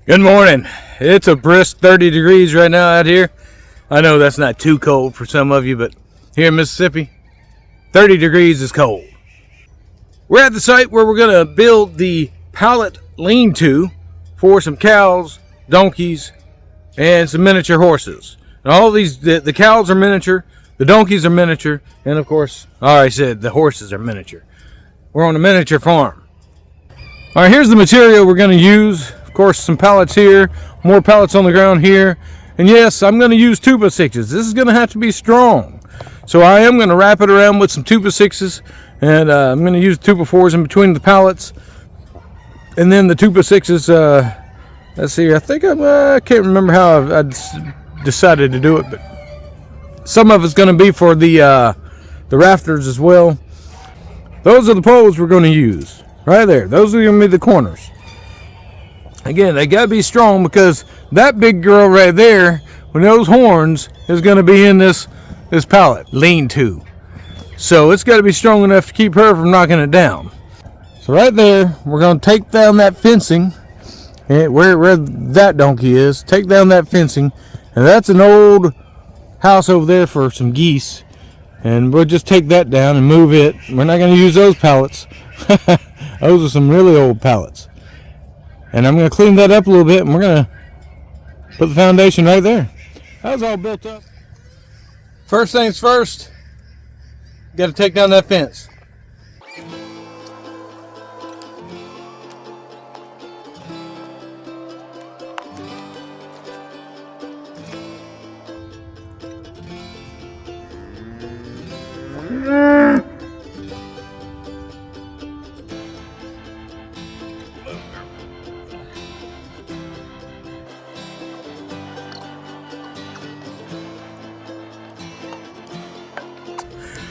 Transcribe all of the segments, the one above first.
Good morning. It's a brisk 30 degrees right now out here. I know that's not too cold for some of you, but here in Mississippi, 30 degrees is cold. We're at the site where we're going to build the pallet lean-to for some cows, donkeys, and some miniature horses. And all these, the cows are miniature, the donkeys are miniature, and of course, I said the horses are miniature. We're on a miniature farm. All right, here's the material we're going to use. Of course, some pallets here, more pallets on the ground here. And yes, I'm going to use 2x6s. This is going to have to be strong. So I am going to wrap it around with some 2x6s. And I'm going to use 2x4s in between the pallets. And then the 2x6s, let's see, I think I can't remember how I decided to do it. But some of it's going to be for the rafters as well. Those are the poles we're going to use. Right there. Those are going to be the corners. Again, they got to be strong because that big girl right there with those horns is going to be in this pallet lean-to. So it's got to be strong enough to keep her from knocking it down. So right there, we're going to take down that fencing where that donkey is. Take down that fencing, and that's an old house over there for some geese. And we'll just take that down and move it. We're not going to use those pallets. Those are some really old pallets. And I'm going to clean that up a little bit, and we're going to put the foundation right there. That was all built up. First things first, got to take down that fence.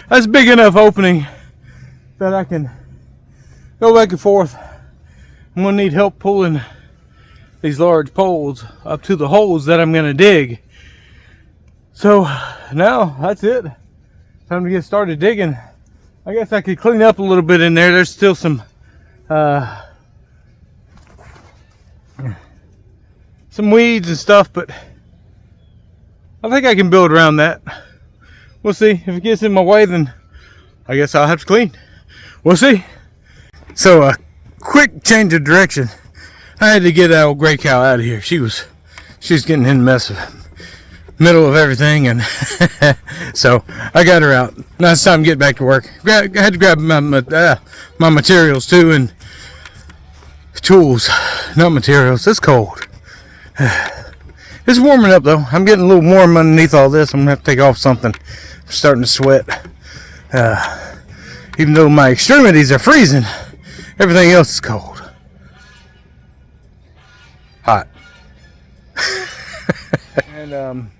That's a big enough opening that I can go back and forth. I'm going to need help pulling these large poles up to the holes that I'm going to dig. So now that's it. Time to get started digging. I guess I could clean up a little bit in there. There's still some weeds and stuff, but I think I can build around that. We'll see. If it gets in my way, then I guess I'll have to clean. We'll see. So a quick change of direction. I had to get that old gray cow out of here. She's getting in the mess of middle of everything, and so I got her out. Now it's time to get back to work. I had to grab my materials too, and tools, not materials. It's cold. It's warming up though. I'm getting a little warm underneath all this. I'm gonna have to take off something. I'm starting to sweat. Even though my extremities are freezing, everything else is cold. Hot. And I'm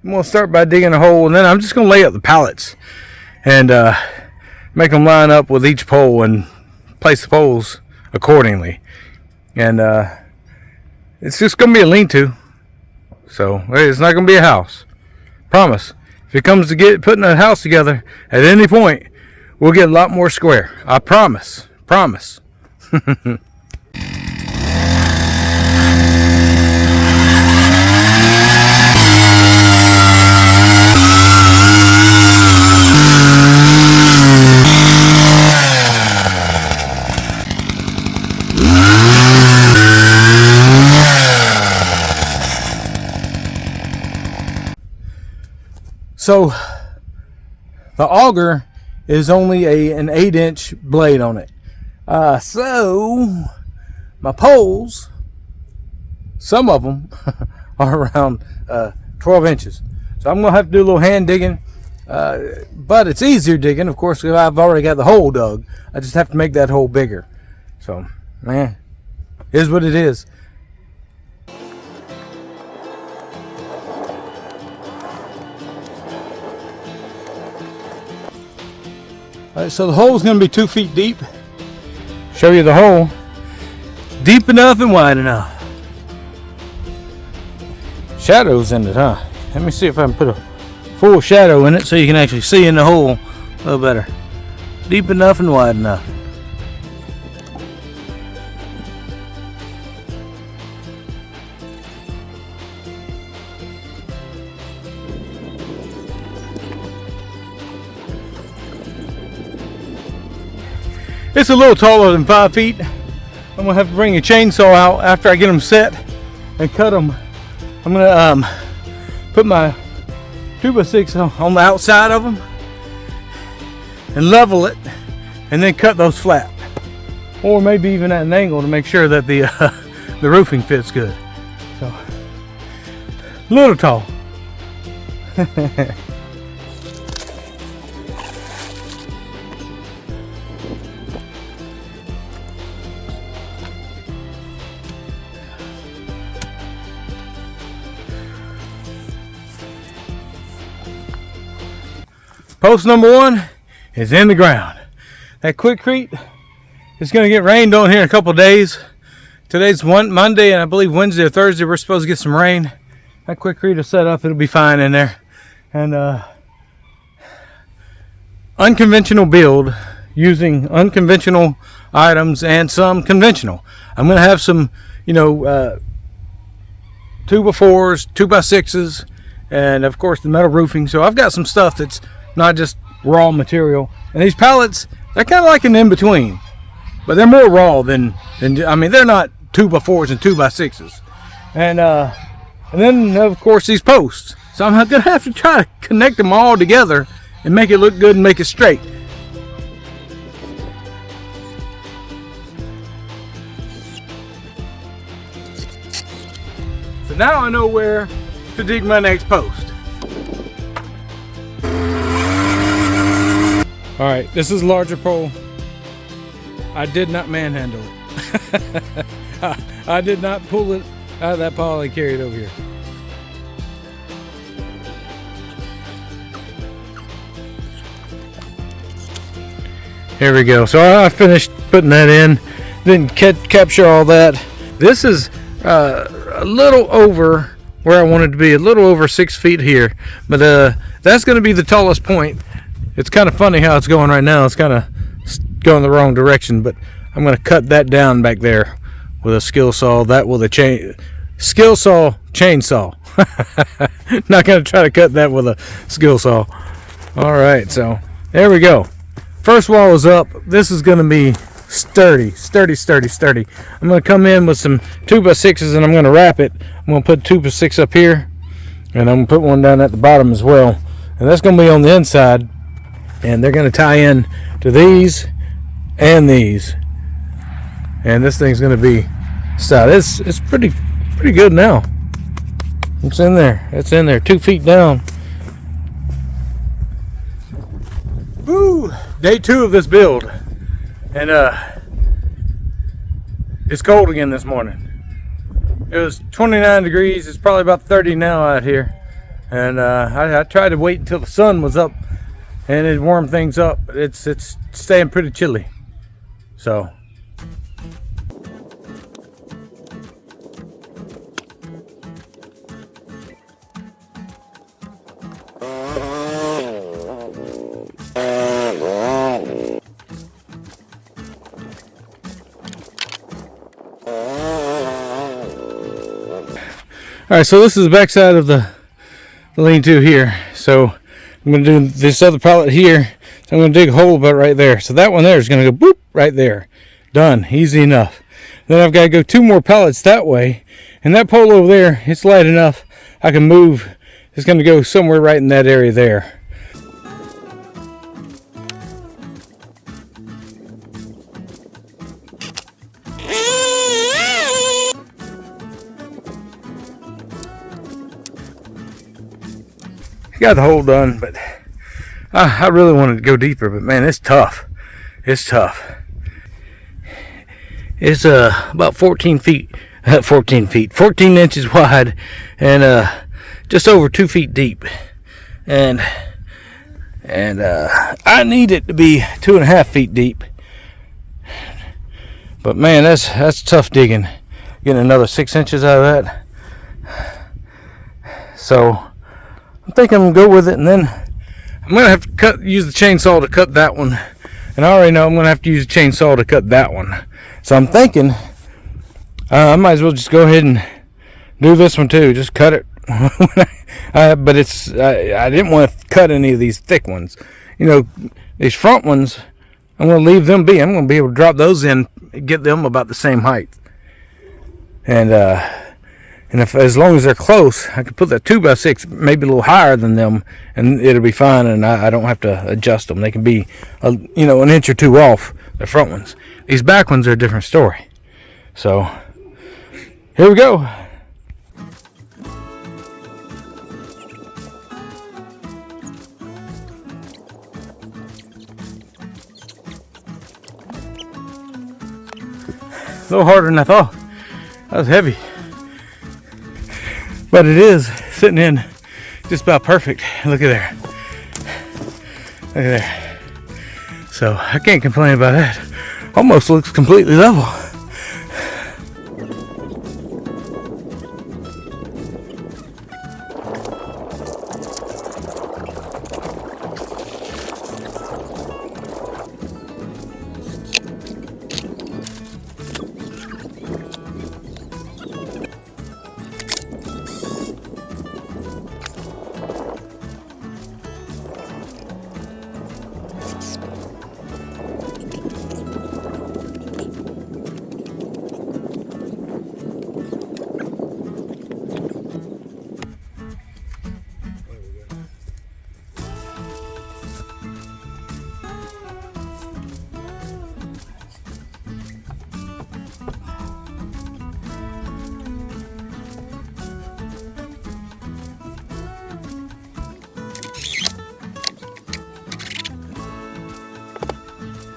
gonna start by digging a hole, and then I'm just gonna lay up the pallets and make them line up with each pole and place the poles accordingly. And it's just gonna be a lean-to. So it's not going to be a house. Promise. If it comes to putting a house together at any point, we'll get a lot more square. I promise. Promise. So the auger is only an 8-inch blade on it. So my poles, some of them are around 12 inches. So I'm going to have to do a little hand digging. But it's easier digging, of course, because I've already got the hole dug. I just have to make that hole bigger. So, man, it is what it is. Alright, so the hole is going to be 2 feet deep. Show you the hole. Deep enough and wide enough. Shadows in it, huh? Let me see if I can put a full shadow in it so you can actually see in the hole a little better. Deep enough and wide enough. It's a little taller than 5 feet. I'm gonna have to bring a chainsaw out after I get them set and cut them. I'm gonna put my 2x6 on the outside of them and level it, and then cut those flat, or maybe even at an angle to make sure that the roofing fits good. So, a little tall. Post number 1 is in the ground. That Quikrete is going to get rained on here in a couple of days. Today's Monday, and I believe Wednesday or Thursday we're supposed to get some rain. That Quikrete is set up; it'll be fine in there. And unconventional build using unconventional items and some conventional. I'm going to have some, 2x4s, 2x6s, and of course the metal roofing. So I've got some stuff that's not just raw material. And these pallets, they're kind of like an in-between, but they're more raw than I mean, they're not 2x4s and 2x6s. And then of course these posts. So I'm gonna have to try to connect them all together and make it look good and make it straight. So now I know where to dig my next post. All right, this is a larger pole. I did not manhandle it. I did not pull it out of that pile and carry it over here. Here we go. So I finished putting that in. Didn't capture all that. This is a little over where I wanted to be, a little over 6 feet here. But that's going to be the tallest point. It's kind of funny how it's going right now. It's kind of going the wrong direction, but I'm going to cut that down back there with a skill saw. That with a skill saw chainsaw. Not going to try to cut that with a skill saw. All right, so there we go. First wall is up. This is going to be sturdy. I'm going to come in with some 2x6s and I'm going to wrap it. I'm going to put 2x6 up here, and I'm going to put one down at the bottom as well. And that's going to be on the inside. And they're going to tie in to these and these, and this thing's going to be stout. It's pretty good now. It's in there. 2 feet down. Woo! Day 2 of this build, and it's cold again this morning. It was 29 degrees. It's probably about 30 now out here, and I tried to wait until the sun was up and it warmed things up. It's staying pretty chilly. So all right, so this is the back side of the lean-to here. So I'm going to do this other pallet here. So I'm going to dig a hole about right there. So that one there is going to go boop right there. Done. Easy enough. Then I've got to go 2 more pallets that way. And that pole over there, it's light enough. I can move. It's going to go somewhere right in that area there. Got the hole done, but I really wanted to go deeper, but man, it's tough. It's about 14 inches wide, and just over 2 feet deep, and I need it to be 2.5 feet deep. But man, that's tough digging, getting another 6 inches out of that. So I think I'm gonna go with it, and then I'm gonna have to use the chainsaw to cut that one. And I already know I'm gonna have to use a chainsaw to cut that one. So I'm thinking I might as well just go ahead and do this one too. Just cut it. But I didn't want to cut any of these thick ones. You know, these front ones I'm going to leave them be. I'm going to be able to drop those in, get them about the same height. And if as long as they're close, I can put that 2x6 maybe a little higher than them, and it'll be fine. And I don't have to adjust them. They can be, an inch or two off the front ones. These back ones are a different story. So here we go. A little harder than I thought. That was heavy. But it is sitting in just about perfect. Look at there. Look at there. So I can't complain about that. Almost looks completely level.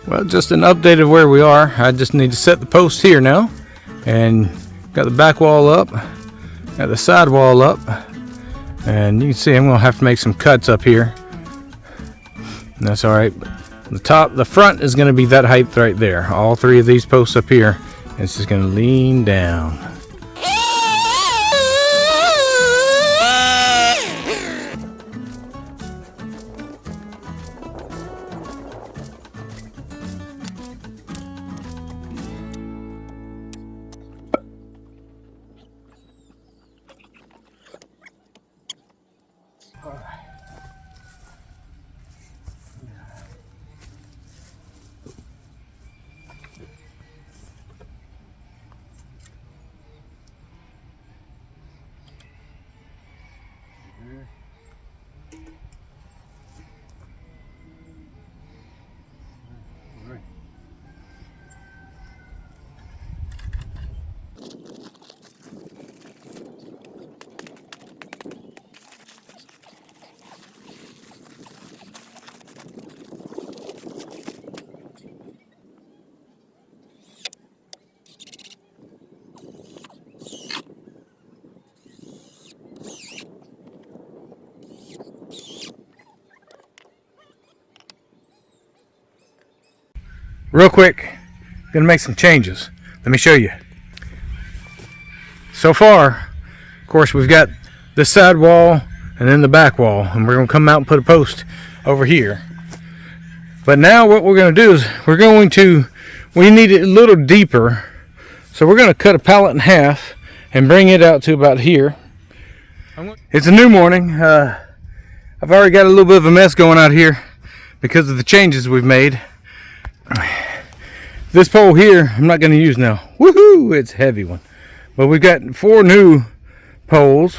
Well, just an update of where we are. I just need to set the post here now. And got the back wall up, got the side wall up. And you can see I'm going to have to make some cuts up here. And that's alright. The front is going to be that height right there. All three of these posts up here. It's just going to lean down. Real quick, gonna make some changes. Let me show you. So far, of course, we've got the side wall and then the back wall, and we're gonna come out and put a post over here. But now what we're gonna do is we need it a little deeper. So we're gonna cut a pallet in half and bring it out to about here. It's a new morning. I've already got a little bit of a mess going out here because of the changes we've made. This pole here I'm not going to use now. Woohoo! It's a heavy one. But we've got 4 new poles.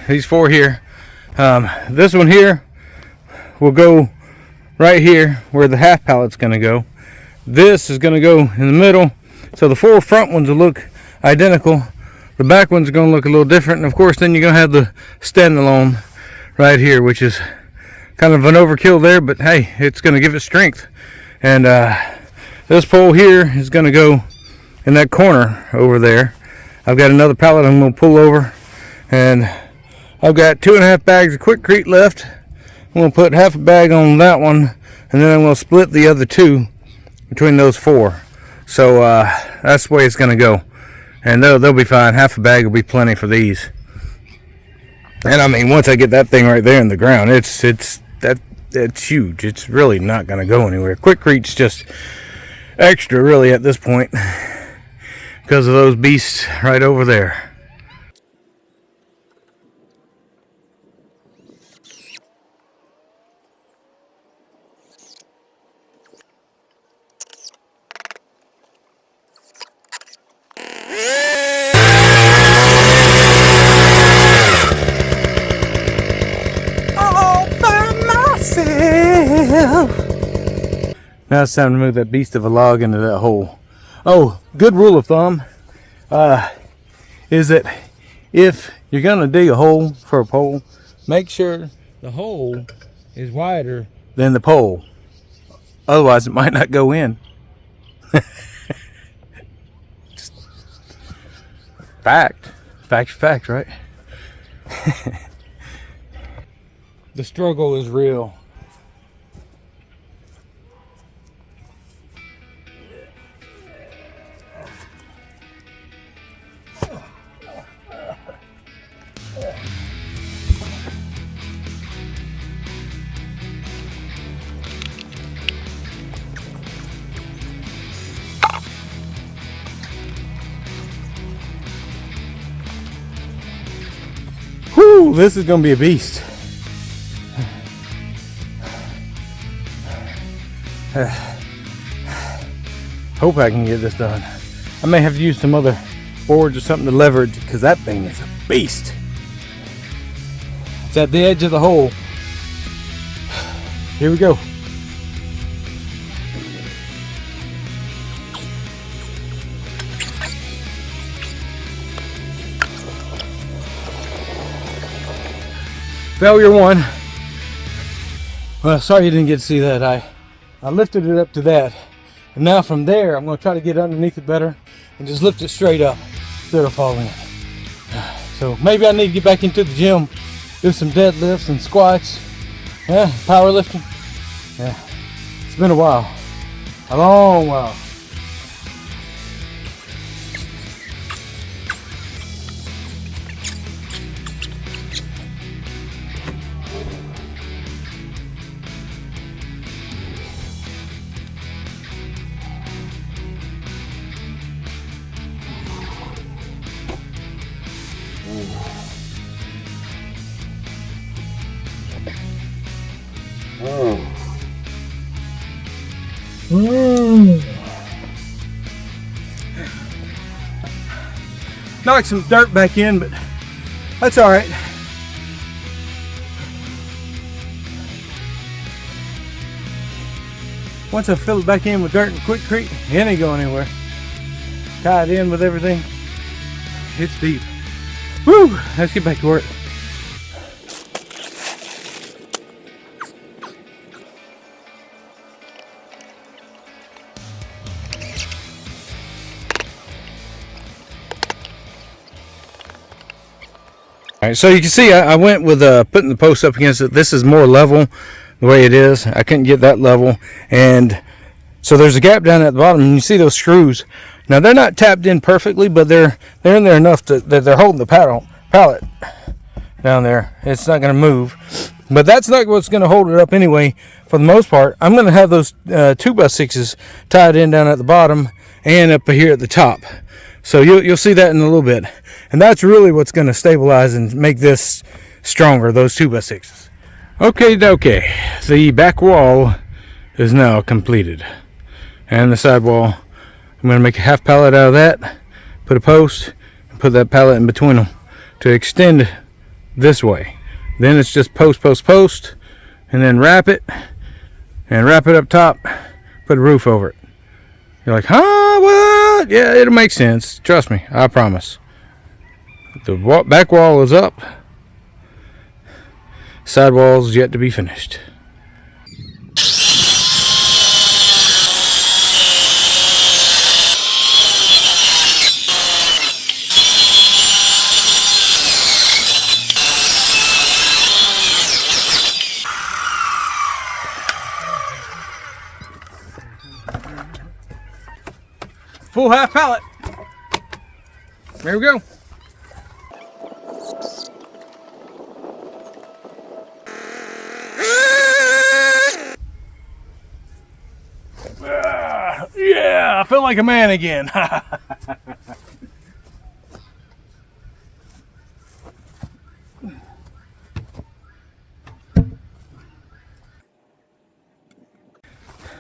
These 4 here. This one here will go right here where the half pallet's going to go. This is going to go in the middle. So the 4 front ones will look identical. The back ones are going to look a little different. And of course then you're going to have the standalone right here, which is kind of an overkill there, but hey, it's going to give it strength. And this pole here is going to go in that corner over there. I've got another pallet I'm going to pull over, and I've got 2.5 bags of Quikrete left. I'm going to put half a bag on that one, and then I'm going to split the other 2 between those 4. So that's the way it's going to go, and they'll be fine. Half a bag will be plenty for these. And I mean, once I get that thing right there in the ground, it's huge. It's really not going to go anywhere. Quikrete's just extra really at this point because of those beasts right over there. Now it's time to move that beast of a log into that hole. Oh, good rule of thumb is that if you're gonna dig a hole for a pole, make sure the hole is wider than the pole. Otherwise, it might not go in. Fact, right? The struggle is real. Whew, this is gonna be a beast. Hope I can get this done. I may have to use some other boards or something to leverage because that thing is a beast. It's at the edge of the hole. Here we go. Failure one. Well, sorry you didn't get to see that. I lifted it up to that. And now from there, I'm going to try to get underneath it better and just lift it straight up so it'll fall in. So maybe I need to get back into the gym, do some deadlifts and squats. Yeah, powerlifting. Yeah, it's been a while. A long while. Knocked some dirt back in, but that's all right. Once I fill it back in with dirt and quickcrete, it ain't going anywhere. Tie it in with everything. It's deep. Woo! Let's get back to work. All right, so you can see I went with putting the post up against it. This is more level the way it is. I couldn't get that level, and so there's a gap down at the bottom, and you see those screws. Now they're not tapped in perfectly, but they're in there enough that they're holding the pallet down there. It's not going to move, but that's not what's going to hold it up anyway. For the most part, I'm going to have those 2x6s tied in down at the bottom and up here at the top. So you'll see that in a little bit. And that's really what's going to stabilize and make this stronger, those 2x6s. Okay, the back wall is now completed. And the side wall, I'm going to make a half pallet out of that, put a post, and put that pallet in between them to extend this way. Then it's just post, and then wrap it up top, put a roof over it. You're like, huh, what? Yeah, it'll make sense. Trust me, I promise. The back wall is up. Side wall's yet to be finished. Full half pallet. There we go. Yeah, I feel like a man again.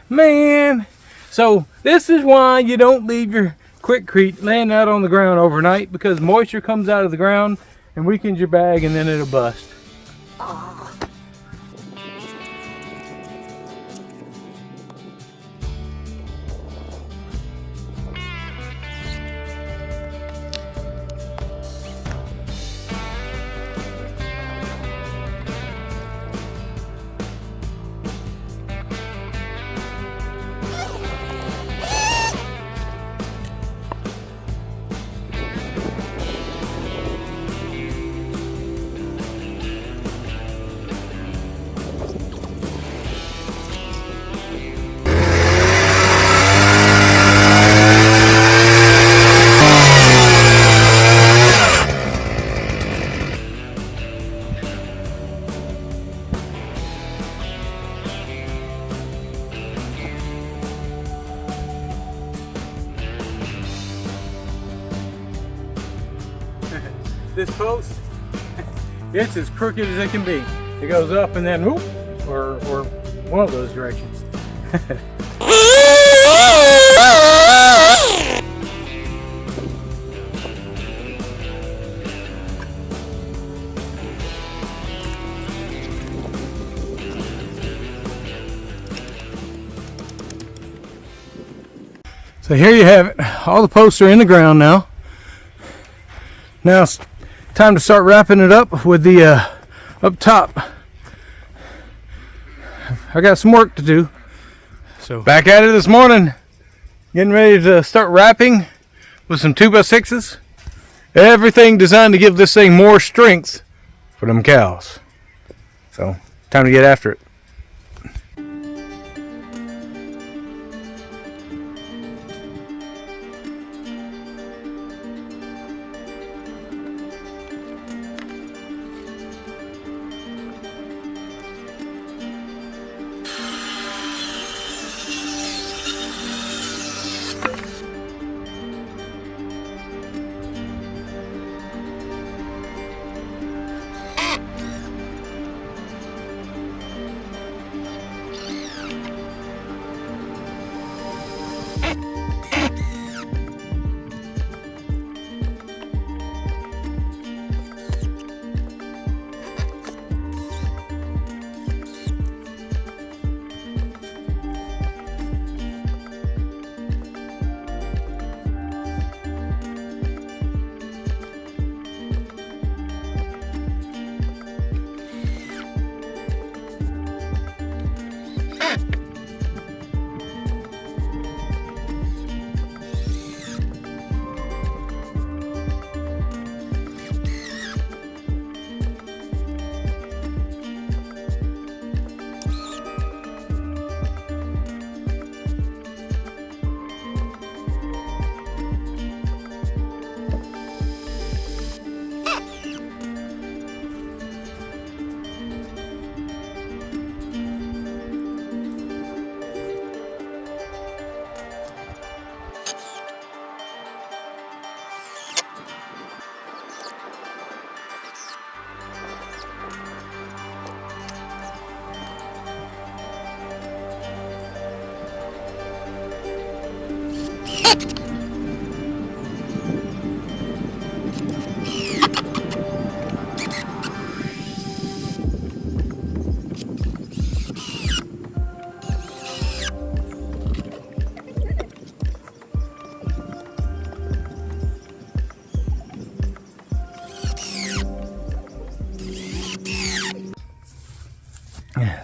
Man, so this is why you don't leave your quickcrete laying out on the ground overnight, because moisture comes out of the ground and weakens your bag, and then it'll bust. this post, it's as crooked as it can be. It goes up and then whoop, or one of those directions. So here you have it. All the posts are in the ground now. Now it's time to start wrapping it up with the up top. I got some work to do. So back at it this morning, getting ready to start wrapping with some 2x6s. Everything designed to give this thing more strength for them cows. So time to get after it.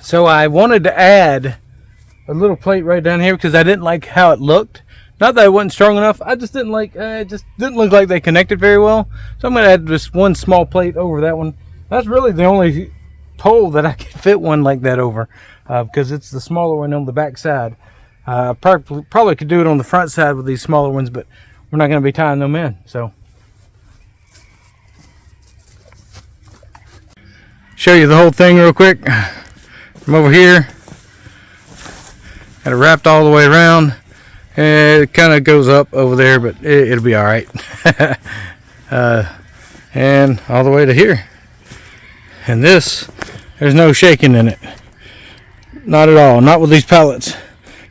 So I wanted to add a little plate right down here because I didn't like how it looked. Not that it wasn't strong enough, I just didn't like it just didn't look like they connected very well. So I'm going to add just one small plate over that one. That's really the only pole that I can fit one like that over because it's the smaller one on the back side. Probably could do it on the front side with these smaller ones, but we're not going to be tying them in. So show you the whole thing real quick. From over here, got it wrapped all the way around. It kind of goes up over there, but it'll be all right. And all the way to here. And this, there's no shaking in it. Not at all. Not with these pallets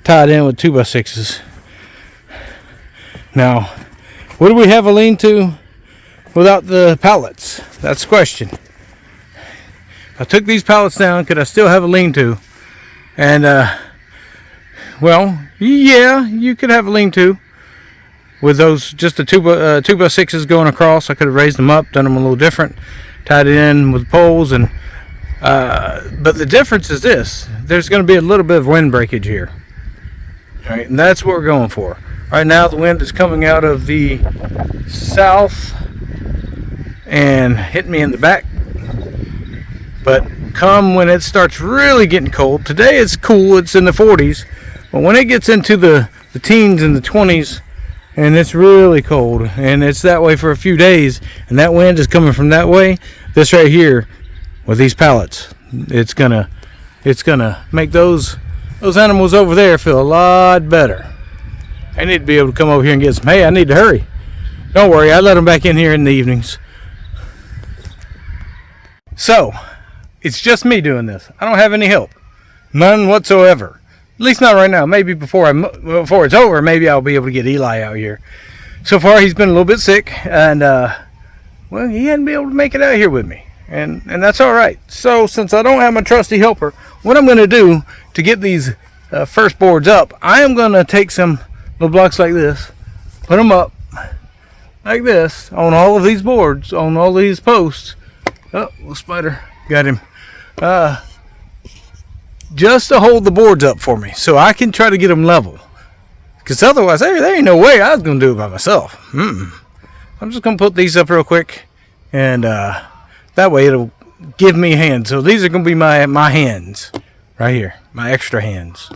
tied in with 2x6s. Now, would we have a lean-to without the pallets? That's the question. I took these pallets down, could I still have a lean-to? And, well, yeah, you could have a lean-to with those, just the 2x6s going across. I could have raised them up, done them a little different, tied it in with poles, and but the difference is this: there's going to be a little bit of wind breakage here. All right, and that's what we're going for. Right now, the wind is coming out of the south and hitting me in the back. But come when it starts really getting cold, today it's cool, it's in the 40s, but when it gets into the teens and the 20s, and it's really cold, and it's that way for a few days, and that wind is coming from that way, this right here, with these pallets, it's gonna make those animals over there feel a lot better. I need to be able to come over here and get some hay. I need to hurry. Don't worry, I let them back in here in the evenings. So it's just me doing this. I don't have any help, none whatsoever. At least not right now. Maybe before it's over, maybe I'll be able to get Eli out here. So far, he's been a little bit sick, and well, he hadn't been able to make it out here with me, and that's all right. So since I don't have my trusty helper, what I'm going to do to get these first boards up, I am going to take some little blocks like this, put them up like this on all of these boards, on all these posts. Oh, little spider got him. Just to hold the boards up for me, so I can try to get them level. Because otherwise, there ain't no way I was going to do it by myself. I'm just going to put these up real quick, and that way it'll give me a hand. So these are going to be my hands right here, my extra hands.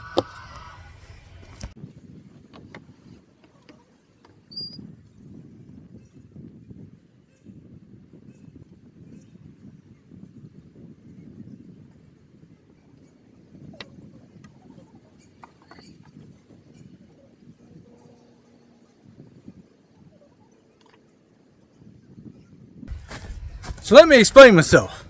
So let me explain myself.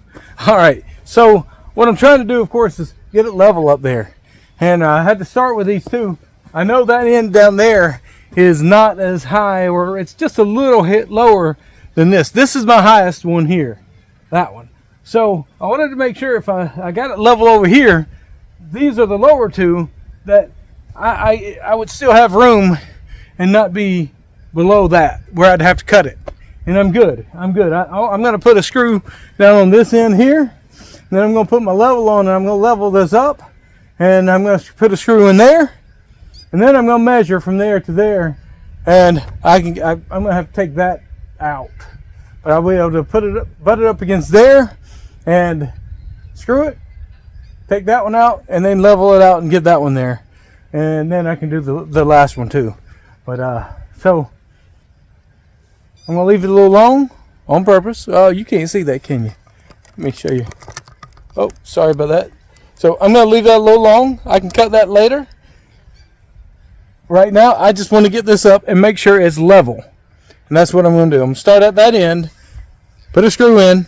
All right, so what I'm trying to do, of course, is get it level up there. And I had to start with these two. I know that end down there is not as high, or it's just a little hit lower than this. This is my highest one here, that one. So I wanted to make sure if I got it level over here, these are the lower two, that I would still have room and not be below that, where I'd have to cut it. And I'm good. I'm going to put a screw down on this end here. Then I'm going to put my level on, and I'm going to level this up. And I'm going to put a screw in there. And then I'm going to measure from there to there. And I'm going to have to take that out. But I'll be able to butt it up against there and screw it. Take that one out and then level it out and get that one there. And then I can do the last one too. But so I'm going to leave it a little long on purpose. Oh, you can't see that, can you? Let me show you. Oh, sorry about that. So I'm going to leave that a little long. I can cut that later. Right now, I just want to get this up and make sure it's level. And that's what I'm going to do. I'm going to start at that end, put a screw in,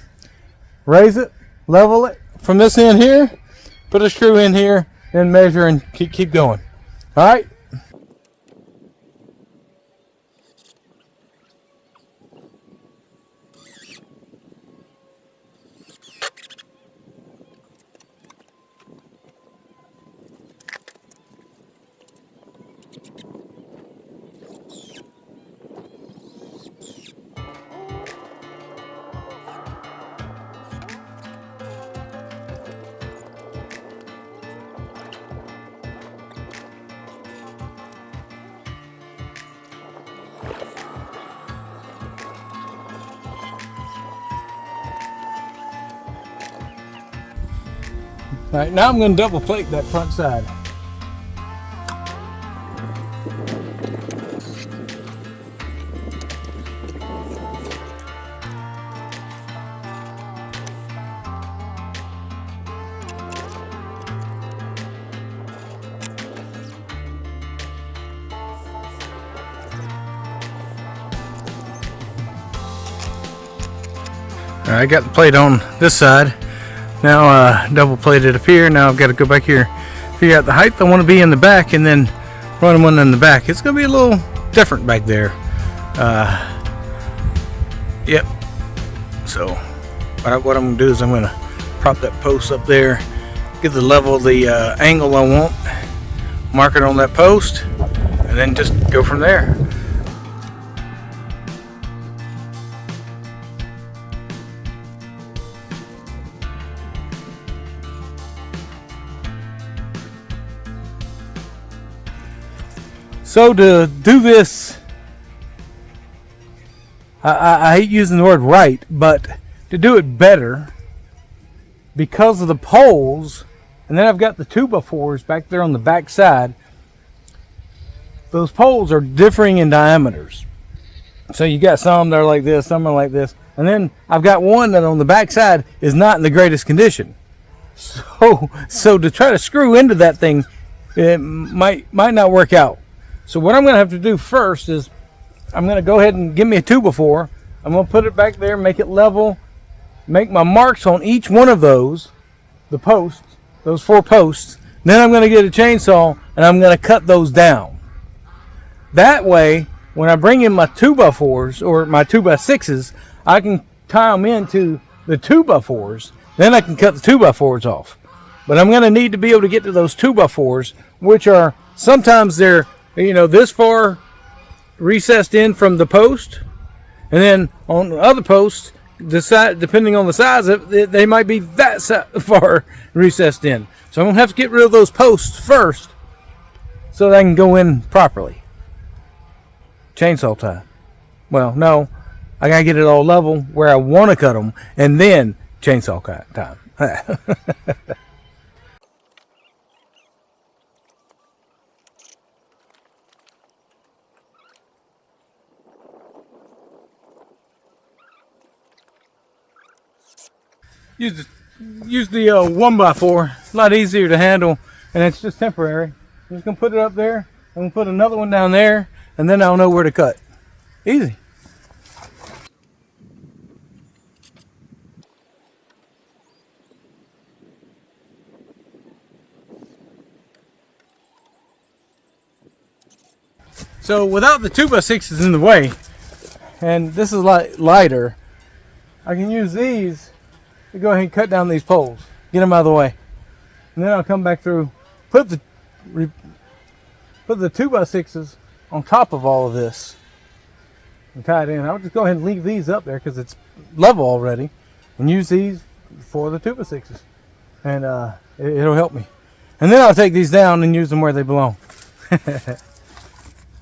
raise it, level it from this end here, put a screw in here, and measure and keep going. All right? All right, now I'm going to double plate that front side. All right, I got the plate on this side. Now double plated up here. Now I've got to go back here, figure out the height I want to be in the back, and then run one in the back. It's going to be a little different back there. Yep. So what I'm going to do is I'm going to prop that post up there, get the level, the angle I want, mark it on that post, and then just go from there. So to do this, I hate using the word right, but to do it better, because of the poles, and then I've got the 2x4s back there on the back side, those poles are differing in diameters. So you got some that are like this, some are like this, and then I've got one that on the back side is not in the greatest condition. So to try to screw into that thing, it might not work out. So what I'm going to have to do first is I'm going to go ahead and give me a 2x4. I'm going to put it back there, make it level, make my marks on each one of those, the posts, those 4 posts. Then I'm going to get a chainsaw and I'm going to cut those down. That way, when I bring in my 2x4s or my 2x6s, I can tie them into the 2x4s. Then I can cut the 2x4s off. But I'm going to need to be able to get to those 2x4s, which are sometimes they're, this far recessed in from the post, and then on the other posts, depending on the size of it, they might be that far recessed in. So I'm going to have to get rid of those posts first so that I can go in properly. Chainsaw time. Well, no, I got to get it all level where I want to cut them, and then chainsaw time. Use the 1x4. A lot easier to handle, and it's just temporary. I'm just gonna put it up there. I'm gonna put another one down there, and then I'll know where to cut. Easy. So without the 2x6s in the way, and this is lighter, I can use these to go ahead and cut down these poles, get them out of the way, and then I'll come back through, put the 2x6s on top of all of this and tie it in. I'll just go ahead and leave these up there because it's level already, and use these for the 2x6s, and it'll help me. And then I'll take these down and use them where they belong.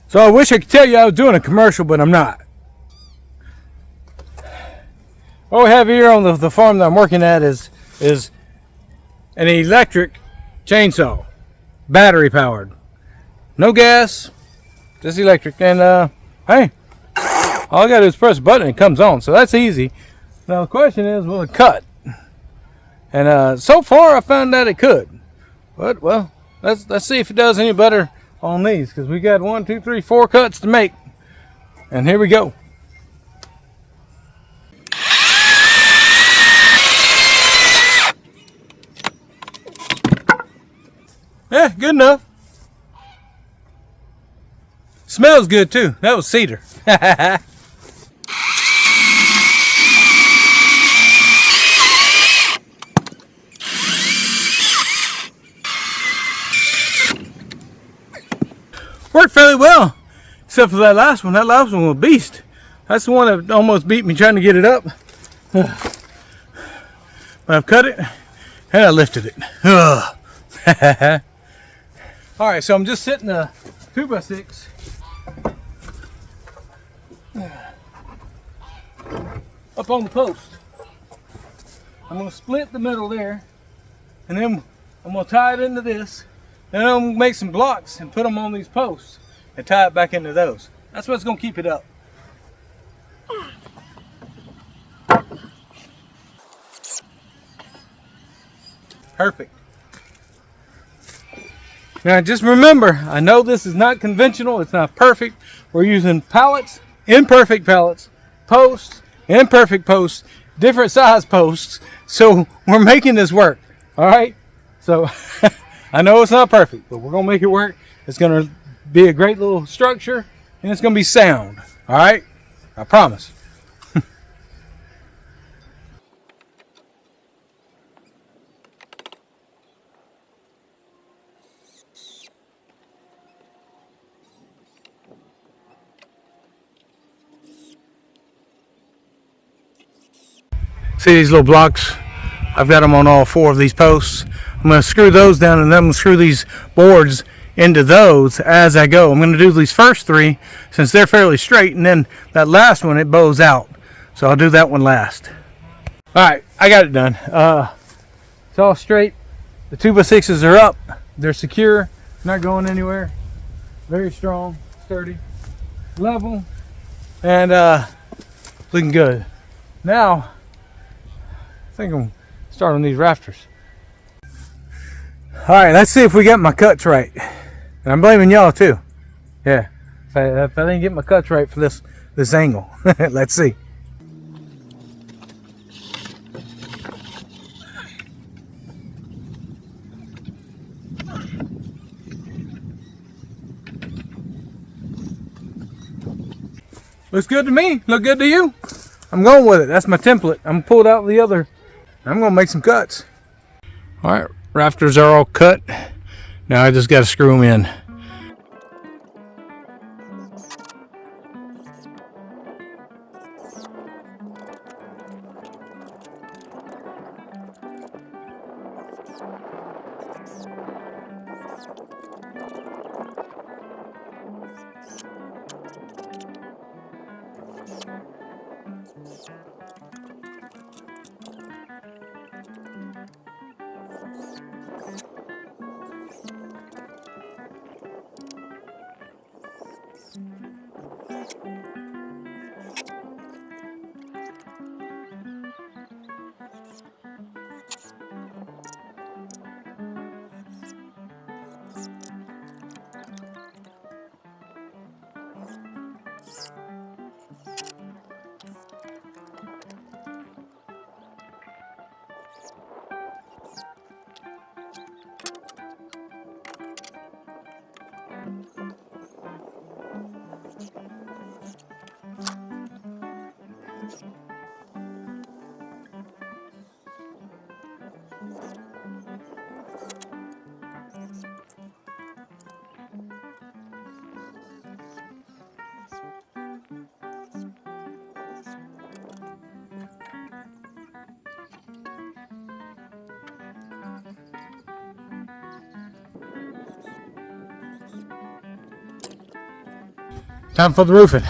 So I wish I could tell you I was doing a commercial, but I'm not. What we have here on the farm that I'm working at is an electric chainsaw, battery powered, no gas, just electric. And hey, all I gotta do is press a button and it comes on, so that's easy. Now the question is, will it cut? And so far I found that it could, but well, let's see if it does any better on these, because we got 1, 2, 3, 4 cuts to make, and here we go. Yeah, good enough. Smells good too. That was cedar. Worked fairly well, except for that last one. That last one was a beast. That's the one that almost beat me trying to get it up. But I've cut it and I lifted it. Alright, so I'm just setting a 2x6 up on the post. I'm going to split the middle there, and then I'm going to tie it into this. Then I'm going to make some blocks and put them on these posts and tie it back into those. That's what's going to keep it up. Perfect. Now just remember, I know this is not conventional, it's not perfect. We're using pallets, imperfect pallets, posts, imperfect posts, different size posts. So we're making this work, all right? So I know it's not perfect, but we're gonna make it work. It's gonna be a great little structure, and it's gonna be sound, all right? I promise. See these little blocks? I've got them on all 4 of these posts. I'm going to screw those down, and then I'm going to screw these boards into those as I go. I'm going to do these first 3 since they're fairly straight, and then that last one, it bows out. So I'll do that one last. Alright, I got it done. It's all straight. The 2x6s are up. They're secure, not going anywhere. Very strong, sturdy, level, and looking good. Now, I think I'm starting on these rafters. Alright, let's see if we got my cuts right. And I'm blaming y'all too. Yeah, if I didn't get my cuts right for this angle. Let's see. Looks good to me. Look good to you? I'm going with it. That's my template. I'm pulled out the other. I'm gonna make some cuts. All right, rafters are all cut. Now I just got to screw them in. Time for the roofing.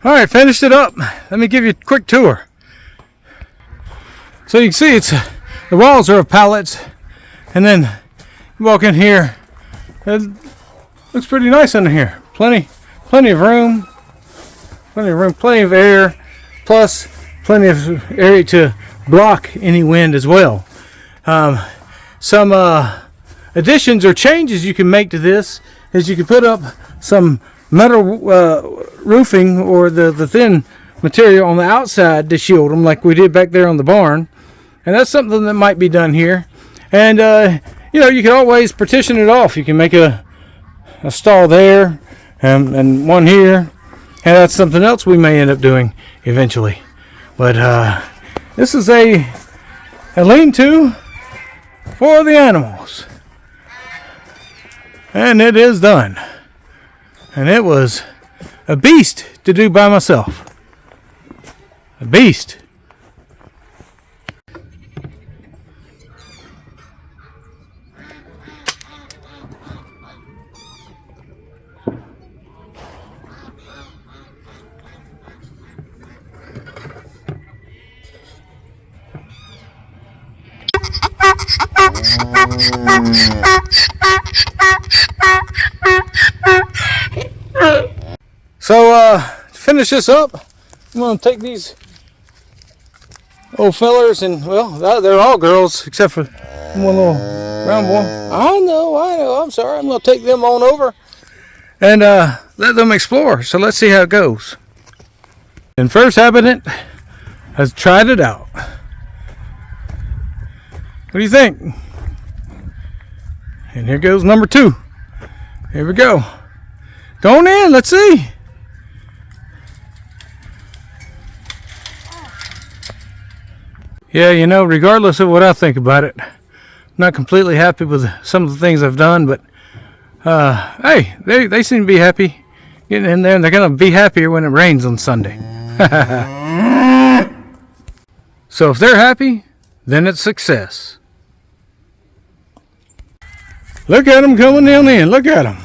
All right, finished it up. Let me give you a quick tour. So you can see the walls are of pallets, and then you walk in here. It looks pretty nice under here. Plenty of room, plenty of air, plus plenty of area to block any wind as well. Some additions or changes you can make to this is you can put up some metal roofing or the thin material on the outside to shield them, like we did back there on the barn, and that's something that might be done here. And you can always partition it off. You can make a a stall there, and one here. And that's something else we may end up doing eventually. But this is a lean-to for the animals. And it is done. And it was a beast to do by myself. A beast. So to finish this up, I'm going to take these old fellers, and well, they're all girls except for one little brown boy. I know, I'm sorry. I'm going to take them on over and let them explore. So let's see how it goes. And first habitant has tried it out. What do you think? And here goes number 2. Here we go. Going in, let's see. Yeah, you know, regardless of what I think about it, I'm not completely happy with some of the things I've done, but hey, they seem to be happy getting in there, and they're going to be happier when it rains on Sunday. So if they're happy, then it's success. Look at them coming down in. Look at them.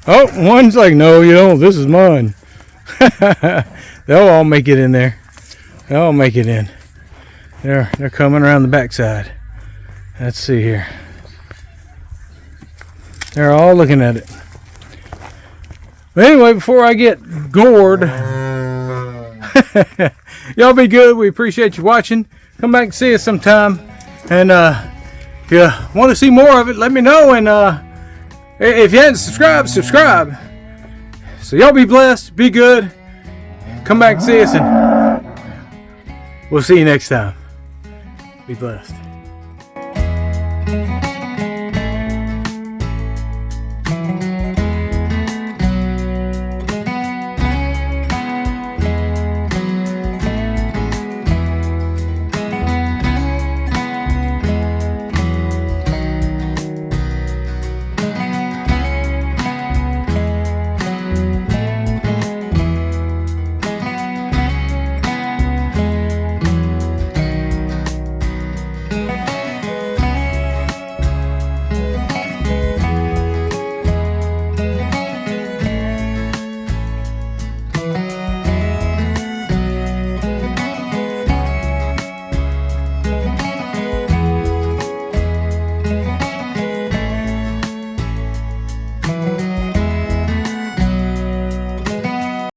Oh, one's like, no, you don't. This is mine. They'll all make it in there. They'll all make it in. They're coming around the backside. Let's see here. They're all looking at it. But anyway, before I get gored, y'all be good. We appreciate you watching. Come back and see us sometime. And if you want to see more of it, let me know. And if you haven't subscribed, subscribe. So y'all be blessed. Be good. Come back and see us, and we'll see you next time. Be blessed.